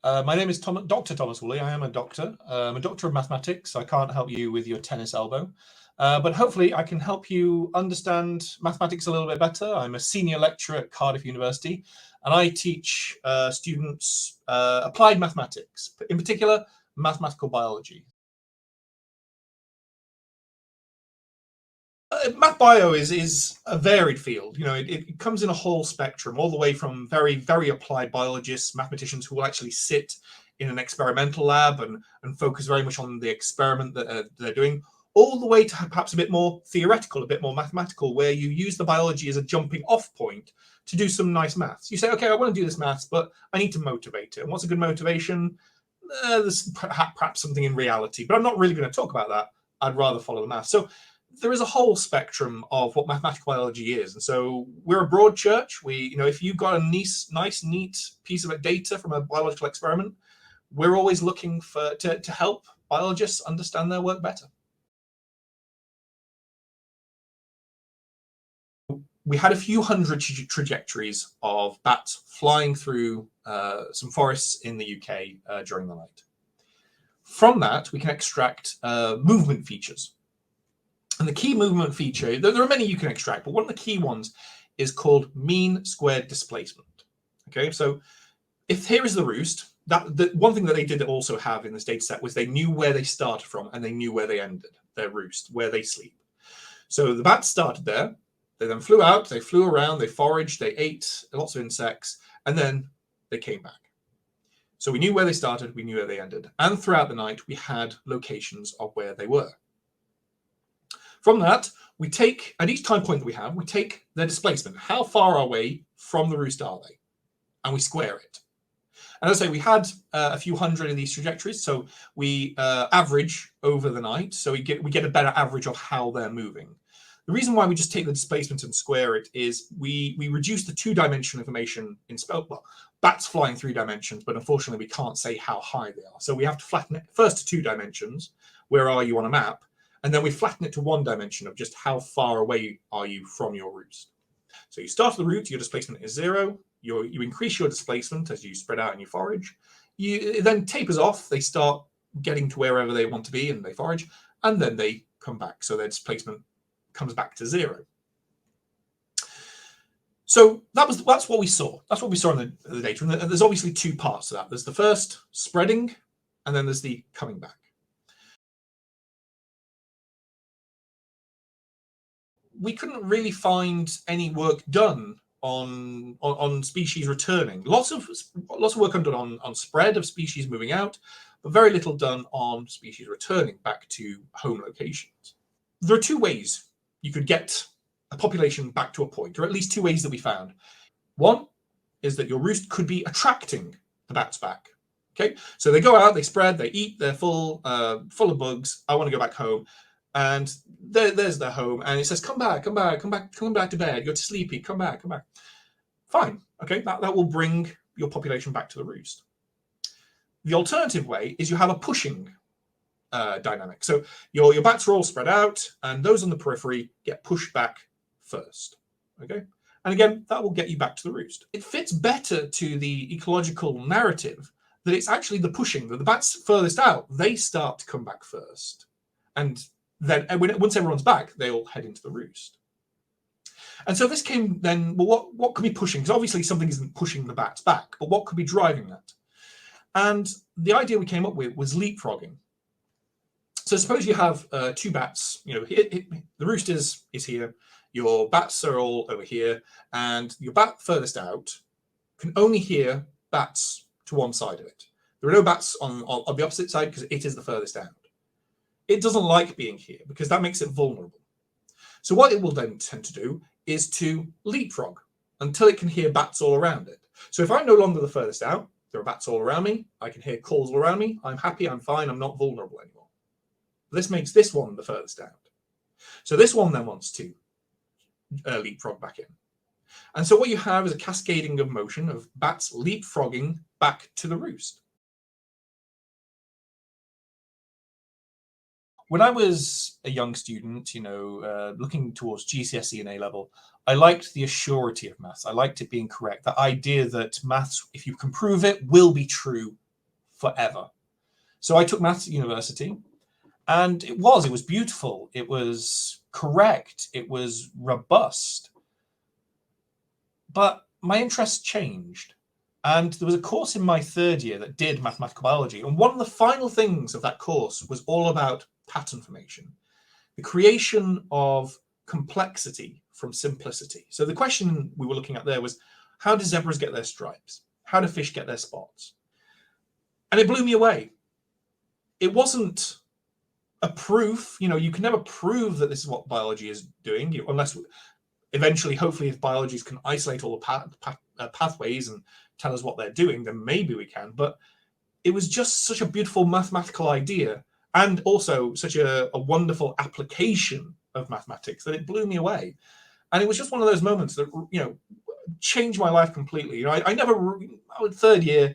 My name is Dr. Thomas Woolley. I am a doctor. I'm a doctor of mathematics. I can't help you with your tennis elbow, but hopefully I can help you understand mathematics a little bit better. I'm a senior lecturer at Cardiff University, and I teach students applied mathematics, in particular mathematical biology. Math bio is a varied field. You know, it comes in a whole spectrum, all the way from very, very applied biologists, mathematicians who will actually sit in an experimental lab and focus very much on the experiment that they're doing, all the way to perhaps a bit more theoretical, a bit more mathematical, where you use the biology as a jumping off point to do some nice maths. You say, okay, I want to do this maths, but I need to motivate it. And what's a good motivation? There's perhaps something in reality, but I'm not really going to talk about that. I'd rather follow the maths. So there is a whole spectrum of what mathematical biology is. And so we're a broad church. If you've got a nice, neat piece of data from a biological experiment, we're always looking to help biologists understand their work better. We had a few hundred trajectories of bats flying through some forests in the UK during the night. From that, we can extract movement features. And the key movement feature, there are many you can extract, but one of the key ones is called mean squared displacement. Okay, so if here is the roost, the one thing that they did also have in this data set was they knew where they started from and they knew where they ended, their roost, where they sleep. So the bats started there, they then flew out, they flew around, they foraged, they ate lots of insects, and then they came back. So we knew where they started, we knew where they ended. And throughout the night, we had locations of where they were. From that, we take, at each time point that we have, we take their displacement. How far away from the roost are they? And we square it. And as I say, we had a few hundred of these trajectories, so we average over the night, so we get a better average of how they're moving. The reason why we just take the displacement and square it is we reduce the two-dimensional information in well, bats fly in 3 dimensions, but unfortunately we can't say how high they are. So we have to flatten it first to 2 dimensions. Where are you on a map? And then we flatten it to 1 dimension of just how far away are you from your roost. So you start at the root, your displacement is 0. You increase your displacement as you spread out and you forage. It then tapers off. They start getting to wherever they want to be and they forage, and then they come back. So their displacement comes back to 0. So that's what we saw. That's what we saw in the data. And there's obviously 2 parts to that. There's the first spreading, and then there's the coming back. We couldn't really find any work done on species returning. Lots of work done on spread of species moving out, but very little done on species returning back to home locations. There are 2 ways you could get a population back to a point, or at least 2 ways that we found. One is that your roost could be attracting the bats back. Okay, so they go out, they spread, they eat, they're full of bugs. I want to go back home. And there's their home, and it says, come back to bed. You're too sleepy. Come back. Fine. Okay, that will bring your population back to the roost. The alternative way is you have a pushing dynamic. So your bats are all spread out, and those on the periphery get pushed back first. Okay, and again, that will get you back to the roost. It fits better to the ecological narrative that it's actually the pushing, that the bats furthest out, they start to come back first, and then once everyone's back, they all head into the roost. And so this came then, well, what could be pushing? Because obviously something isn't pushing the bats back, but what could be driving that? And the idea we came up with was leapfrogging. So suppose you have 2 bats, the roost is here, your bats are all over here, and your bat furthest out can only hear bats to one side of it. There are no bats on the opposite side because it is the furthest out. It doesn't like being here because that makes it vulnerable. So what it will then tend to do is to leapfrog until it can hear bats all around it. So if I'm no longer the furthest out, there are bats all around me, I can hear calls all around me, I'm happy, I'm fine, I'm not vulnerable anymore. This makes this one the furthest out. So this one then wants to leapfrog back in. And so what you have is a cascading of motion of bats leapfrogging back to the roost. When I was a young student, looking towards GCSE and A-level, I liked the assurity of maths. I liked it being correct. The idea that maths, if you can prove it, will be true forever. So I took maths at university, and it was beautiful. It was correct. It was robust. But my interests changed. And there was a course in my third year that did mathematical biology. And one of the final things of that course was all about pattern formation, the creation of complexity from simplicity. So the question we were looking at there was, how do zebras get their stripes? How do fish get their spots? And it blew me away. It wasn't a proof, you can never prove that this is what biology is doing, unless eventually, hopefully, if biologists can isolate all the pathways and tell us what they're doing, then maybe we can. But it was just such a beautiful mathematical idea, and also such a wonderful application of mathematics, that it blew me away. And it was just one of those moments that changed my life completely. I never, third year,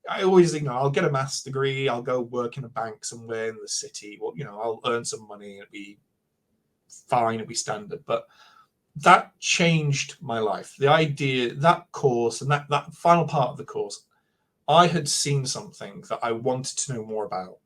I always think, I'll get a maths degree, I'll go work in a bank somewhere in the city, or I'll earn some money, it'll be fine, it'll be standard. But that changed my life. The idea, that course, and that final part of the course, I had seen something that I wanted to know more about.